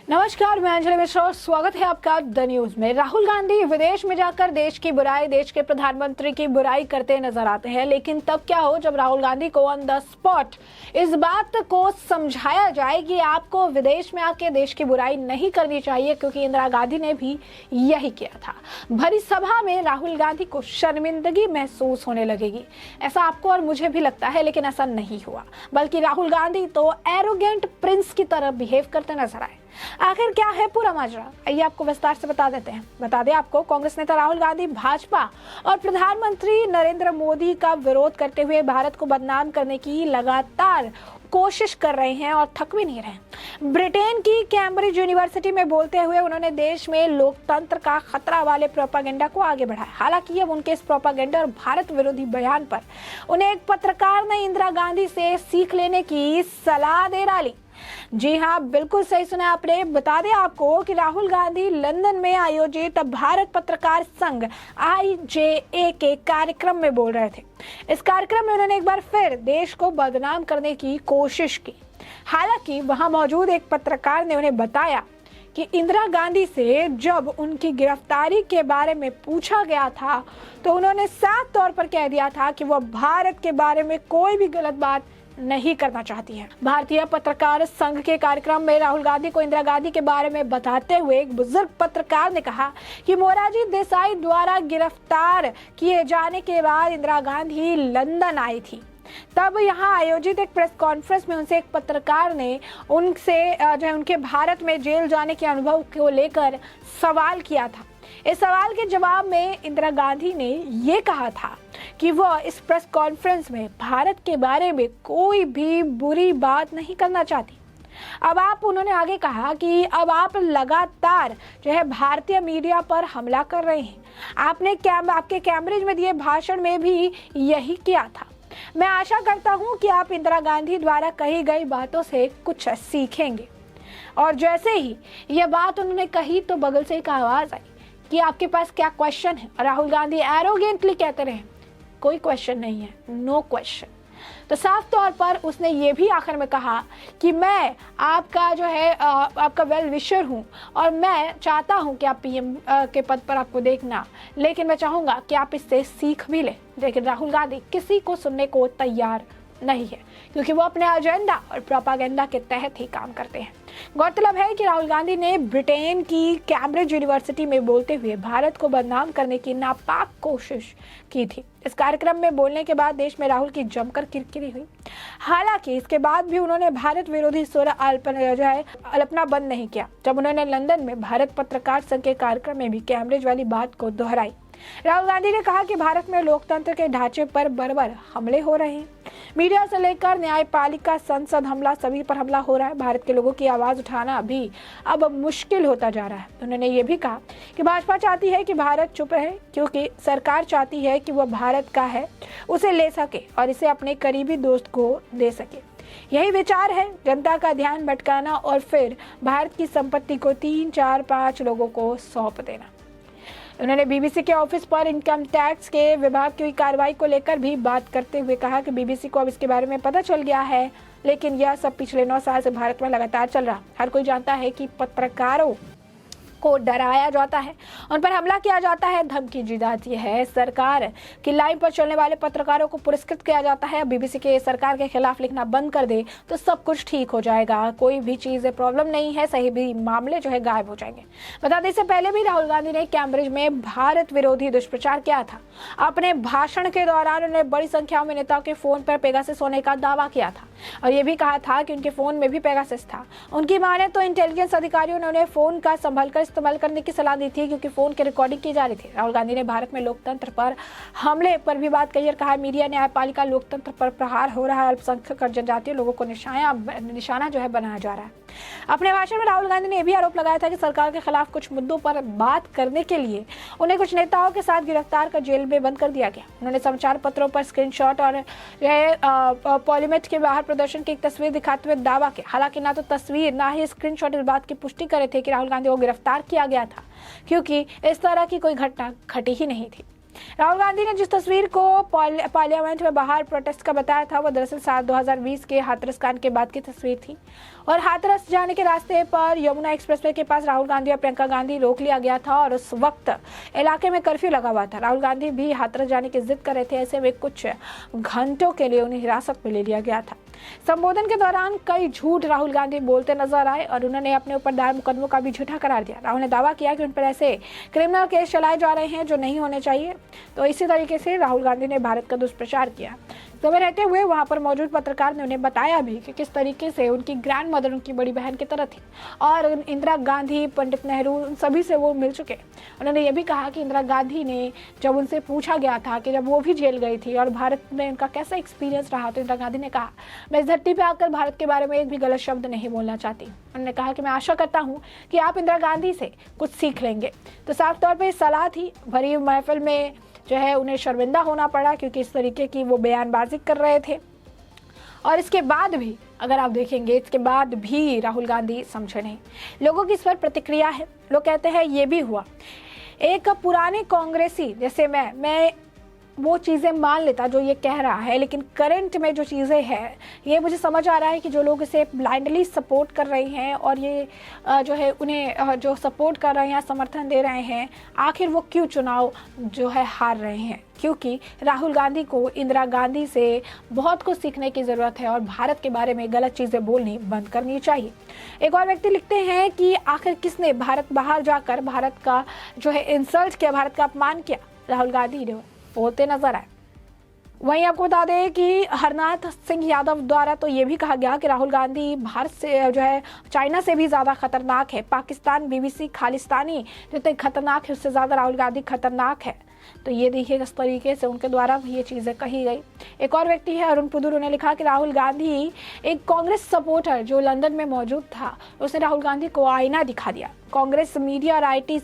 नमस्कार, मैं अंजलि मिश्रा और स्वागत है आपका द न्यूज में। राहुल गांधी विदेश में जाकर देश की बुराई, देश के प्रधानमंत्री की बुराई करते नजर आते हैं, लेकिन तब क्या हो जब राहुल गांधी को ऑन द स्पॉट इस बात को समझाया जाए कि आपको विदेश में आके देश की बुराई नहीं करनी चाहिए, क्योंकि इंदिरा गांधी ने भी यही किया था। भरी सभा में राहुल गांधी को शर्मिंदगी महसूस होने लगेगी, ऐसा आपको और मुझे भी लगता है, लेकिन ऐसा नहीं हुआ, बल्कि राहुल गांधी तो एरोगेंट प्रिंस की तरह बिहेव करते नजर आए। आखिर क्या है पूरा माजरा, आइए आपको विस्तार से बता देते हैं। बता दें आपको, कांग्रेस नेता राहुल गांधी भाजपा और प्रधानमंत्री नरेंद्र मोदी का विरोध करते हुए भारत को बदनाम करने की लगातार कोशिश कर रहे हैं और थक भी नहीं रहे। ब्रिटेन की कैम्ब्रिज यूनिवर्सिटी में बोलते हुए उन्होंने देश में लोकतंत्र का खतरा वाले प्रोपागेंडा को आगे बढ़ाया। हालांकि अब उनके इस प्रोपागेंडा और भारत विरोधी बयान पर उन्हें एक पत्रकार ने इंदिरा गांधी से सीख लेने की सलाह दे डाली। जी हाँ, बिल्कुल सही सुना आपने। बता दें आपको कि राहुल गांधी लंदन में आयोजित भारत पत्रकार संघ IJA के कार्यक्रम में बोल रहे थे। इस कार्यक्रम में उन्होंने एक बार फिर देश को बदनाम करने की कोशिश की। हालांकि वहां मौजूद एक पत्रकार ने उन्हें बताया कि इंदिरा गांधी से जब उनकी गिरफ्तारी के बारे में पूछा गया था तो उन्होंने साफ तौर पर कह दिया था कि वह भारत के बारे में कोई भी गलत बात नहीं करना चाहती है। भारतीय पत्रकार संघ के कार्यक्रम में राहुल गांधी को इंदिरा गांधी के बारे में बताते हुए एक बुजुर्ग पत्रकार ने कहा कि मोरारजी देसाई द्वारा गिरफ्तार किए जाने के बाद इंदिरा गांधी लंदन आई थी। तब यहाँ आयोजित एक प्रेस कॉन्फ्रेंस में उनसे एक पत्रकार ने उनसे जो उनके भारत में जेल जाने के अनुभव को लेकर सवाल किया था। इस सवाल के जवाब में इंदिरा गांधी ने ये कहा था कि वह इस प्रेस कॉन्फ्रेंस में भारत के बारे में कोई भी बुरी बात नहीं करना चाहती। उन्होंने आगे कहा कि अब आप लगातार भारतीय मीडिया पर हमला कर रहे हैं। आपके कैम्ब्रिज में दिए भाषण में भी यही किया था। मैं आशा करता हूं कि आप इंदिरा गांधी द्वारा कही गई बातों से कुछ सीखेंगे। और जैसे ही यह बात उन्होंने कही तो बगल से एक आवाज आई कि आपके पास क्या क्वेश्चन है। राहुल गांधी एरोगेंटली कहते रहे, कोई क्वेश्चन नहीं है, नो क्वेश्चन। तो साफ तौर पर उसने ये भी आखिर में कहा कि मैं आपका आपका वेल विशर हूं और मैं चाहता हूं कि आप PM के पद पर आपको देखना, लेकिन मैं चाहूंगा कि आप इससे सीख भी लें। लेकिन राहुल गांधी किसी को सुनने को तैयार नहीं है, क्योंकि वो अपने एजेंडा और प्रोपागेंडा के तहत ही काम करते हैं। गौरतलब है कि राहुल गांधी ने ब्रिटेन की कैम्ब्रिज यूनिवर्सिटी में बोलते हुए भारत को बदनाम करने की नापाक कोशिश की थी। इस कार्यक्रम में बोलने के बाद देश में राहुल की जमकर किरकिरी हुई। हालांकि इसके बाद भी उन्होंने भारत विरोधी स्वर अल्पना बंद नहीं किया। जब उन्होंने लंदन में भारत पत्रकार संघ के कार्यक्रम में भी कैम्ब्रिज वाली बात को दोहराई। राहुल गांधी ने कहा कि भारत में लोकतंत्र के ढांचे पर बर्बर हमले हो रहे हैं। मीडिया से लेकर न्यायपालिका, संसद, हमला, सभी पर हमला हो रहा है। भारत के लोगों की आवाज उठाना भी अब मुश्किल होता जा रहा है। उन्होंने ये भी कहा कि भाजपा चाहती है कि भारत चुप रहे, क्योंकि सरकार चाहती है कि वह भारत का है, उसे ले सके और इसे अपने करीबी दोस्त को दे सके। यही विचार है, जनता का ध्यान भटकाना और फिर भारत की संपत्ति को 3, 4, 5 लोगों को सौंप देना। उन्होंने BBC के ऑफिस पर इनकम टैक्स के विभाग की कार्रवाई को लेकर भी बात करते हुए कहा कि BBC को अब इसके बारे में पता चल गया है, लेकिन यह सब पिछले 9 साल से भारत में लगातार चल रहा। हर कोई जानता है कि पत्रकारों को डराया जाता है, उन पर हमला किया जाता है, धमकी दी जाती है, सरकार की लाइन पर चलने वाले पत्रकारों को पुरस्कृत किया जाता है। BBC के सरकार के खिलाफ लिखना बंद कर दे तो सब कुछ ठीक हो जाएगा, कोई भी चीज़ प्रॉब्लम नहीं है, सही भी मामले गायब हो जाएंगे। बता दें, इससे पहले भी राहुल गांधी ने कैम्ब्रिज में भारत विरोधी दुष्प्रचार किया था। अपने भाषण के दौरान उन्होंने बड़ी संख्या में नेताओं के फोन पर पेगासस होने का दावा किया था और ये भी कहा था कि उनके फोन में भी पेगासस था। उनकी माने तो इंटेलिजेंस अधिकारियों ने उन्हें फोन का संभल कर इस्तेमाल करने की सलाह दी थी, क्योंकि फोन की रिकॉर्डिंग की जा रही थी। राहुल गांधी ने भारत में लोकतंत्र पर हमले पर भी बात कही और कहा, मीडिया, न्यायपालिका, लोकतंत्र पर प्रहार हो रहा है, अल्पसंख्यक और जनजातीय लोगों को निशाना बनाया जा रहा है। अपने भाषण में राहुल गांधी ने यह भी आरोप लगाया था कि सरकार के खिलाफ कुछ मुद्दों पर बात करने के लिए उन्हें कुछ नेताओं के साथ गिरफ्तार कर जेल में बंद कर दिया गया। उन्होंने समाचार पत्रों पर स्क्रीनशॉट और पार्लियामेंट के बाहर प्रदर्शन की एक तस्वीर दिखाते हुए दावा किया। हालांकि ना तो तस्वीर ना ही स्क्रीनशॉट इस बात की पुष्टि करे थे कि राहुल गांधी को गिरफ्तार किया गया था, क्योंकि इस तरह की कोई घटना घटी ही नहीं थी। राहुल गांधी ने जिस तस्वीर को पार्लियामेंट में बाहर प्रोटेस्ट का बताया था, वो दरअसल साल 2020 के हाथरस कांड के बाद की तस्वीर थी। और हाथरस जाने के रास्ते पर यमुना एक्सप्रेसवे के पास राहुल गांधी और प्रियंका गांधी रोक लिया गया था और उस वक्त इलाके में कर्फ्यू लगा हुआ था। राहुल गांधी भी हाथरस जाने की जिद कर रहे थे। ऐसे में कुछ घंटों के लिए उन्हें हिरासत में ले लिया गया था। संबोधन के दौरान कई झूठ राहुल गांधी बोलते नजर आए और उन्होंने अपने ऊपर दायर मुकदमों का भी झूठा करार दिया। राहुल ने दावा किया कि उन पर ऐसे क्रिमिनल केस चलाए जा रहे हैं जो नहीं होने चाहिए। तो इसी तरीके से राहुल गांधी ने भारत का दुष्प्रचार किया। समय रहते हुए वहां पर मौजूद पत्रकार ने उन्हें बताया भी कि किस तरीके से उनकी ग्रैंड मदर उनकी बड़ी बहन की तरह थी और इंदिरा गांधी, पंडित नेहरू, उन सभी से वो मिल चुके। उन्होंने ये भी कहा कि इंदिरा गांधी ने जब उनसे पूछा गया था कि जब वो भी जेल गई थी और भारत में उनका कैसा एक्सपीरियंस रहा, तो इंदिरा गांधी ने कहा, मैं इस धरती पर आकर भारत के बारे में एक भी गलत शब्द नहीं बोलना चाहती। उन्होंने कहा कि मैं आशा करता हूँ कि आप इंदिरा गांधी से कुछ सीख लेंगे। तो साफ तौर पर सलाह थी। भरी महफिल में जो है उन्हें शर्मिंदा होना पड़ा क्योंकि इस तरीके की वो बयानबाजी कर रहे थे। और इसके बाद भी अगर आप देखेंगे, इसके बाद भी राहुल गांधी समझे नहीं। लोगों की इस पर प्रतिक्रिया है। लोग कहते हैं ये भी हुआ। एक पुराने कांग्रेसी जैसे मैं वो चीज़ें मान लेता जो ये कह रहा है, लेकिन करंट में जो चीज़ें हैं ये मुझे समझ आ रहा है कि जो लोग इसे ब्लाइंडली सपोर्ट कर रहे हैं और ये जो है उन्हें जो सपोर्ट कर रहे हैं, समर्थन दे रहे हैं, आखिर वो क्यों चुनाव जो है हार रहे हैं। क्योंकि राहुल गांधी को इंदिरा गांधी से बहुत कुछ सीखने की ज़रूरत है और भारत के बारे में गलत चीज़ें बोलनी बंद करनी चाहिए। एक और व्यक्ति लिखते हैं कि आखिर किसने भारत बाहर जाकर भारत का जो है इंसल्ट किया, भारत का अपमान किया, राहुल गांधी ने बोलते नजर आए। वहीं आपको बता दें कि हरनाथ सिंह यादव द्वारा तो ये भी कहा गया कि राहुल गांधी भारत से जो है चाइना से भी ज़्यादा खतरनाक है। पाकिस्तान, बीबीसी, खालिस्तानी जितने खतरनाक है उससे ज़्यादा राहुल गांधी खतरनाक है। तो ये देखिए किस तरीके से उनके द्वारा ये चीज़ें कही गई। एक और व्यक्ति है अरुण पुदुर, उन्होंने लिखा कि राहुल गांधी एक कांग्रेस सपोर्टर जो लंदन में मौजूद था, उसने राहुल गांधी को आईना दिखा दिया। कांग्रेस मीडिया और आईटी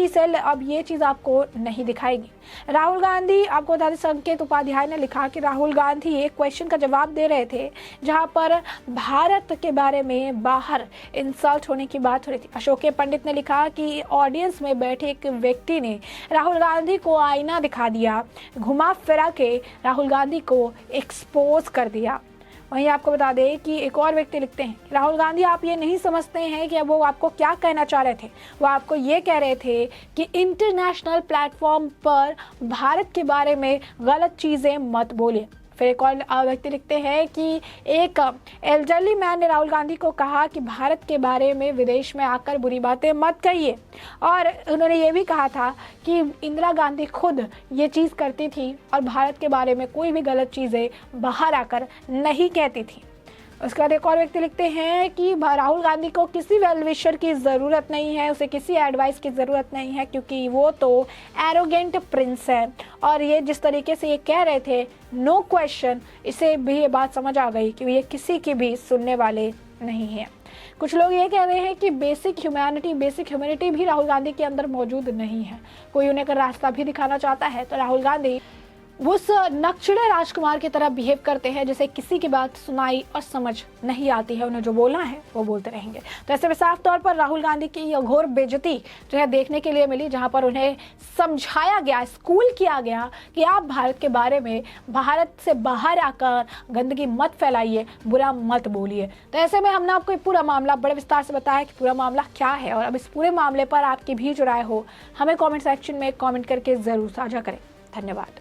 सेल अब ये चीज़ आपको नहीं दिखाएगी। राहुल गांधी, आपको बता दें, संकेत उपाध्याय ने लिखा कि राहुल गांधी एक क्वेश्चन का जवाब दे रहे थे जहां पर भारत के बारे में बाहर इंसल्ट होने की बात हो रही थी। अशोक पंडित ने लिखा कि ऑडियंस में बैठे एक व्यक्ति ने राहुल गांधी को आईना दिखा दिया, घुमा फिरा के राहुल गांधी को एक्सपोज कर दिया। वहीं आपको बता दें कि एक और व्यक्ति लिखते हैं, राहुल गांधी आप ये नहीं समझते हैं कि अब वो आपको क्या कहना चाह रहे थे। वो आपको ये कह रहे थे कि इंटरनेशनल प्लेटफॉर्म पर भारत के बारे में गलत चीज़ें मत बोलिए। फिर एक और व्यक्ति लिखते हैं कि एक एल्डरली मैन ने राहुल गांधी को कहा कि भारत के बारे में विदेश में आकर बुरी बातें मत कहिए। और उन्होंने ये भी कहा था कि इंदिरा गांधी खुद ये चीज़ करती थी और भारत के बारे में कोई भी गलत चीज़ें बाहर आकर नहीं कहती थी। उसके बाद एक और व्यक्ति लिखते हैं कि राहुल गांधी को किसी वेल विशर की ज़रूरत नहीं है, उसे किसी एडवाइस की ज़रूरत नहीं है क्योंकि वो तो एरोगेंट प्रिंस है। और ये जिस तरीके से ये कह रहे थे, नो क्वेश्चन, इसे भी ये बात समझ आ गई कि ये किसी की भी सुनने वाले नहीं है। कुछ लोग ये कह रहे हैं कि बेसिक ह्यूमैनिटी भी राहुल गांधी के अंदर मौजूद नहीं है। कोई उन्हें अगर रास्ता भी दिखाना चाहता है तो राहुल गांधी उस नक्शड़े राजकुमार की तरह बिहेव करते हैं जिसे किसी की बात सुनाई और समझ नहीं आती है। उन्हें जो बोलना है वो बोलते रहेंगे। तो ऐसे में साफ तौर पर राहुल गांधी की ये घोर बेइज्जती जो है देखने के लिए मिली, जहां पर उन्हें समझाया गया, स्कूल किया गया कि आप भारत के बारे में, भारत से बाहर आकर गंदगी मत फैलाइए, बुरा मत बोलिए। तो ऐसे में हमने आपको पूरा मामला बड़े विस्तार से बताया कि पूरा मामला क्या है। और अब इस पूरे मामले पर आपकी भी जो राय हो, हमें कॉमेंट सेक्शन में कॉमेंट करके ज़रूर साझा करें। धन्यवाद।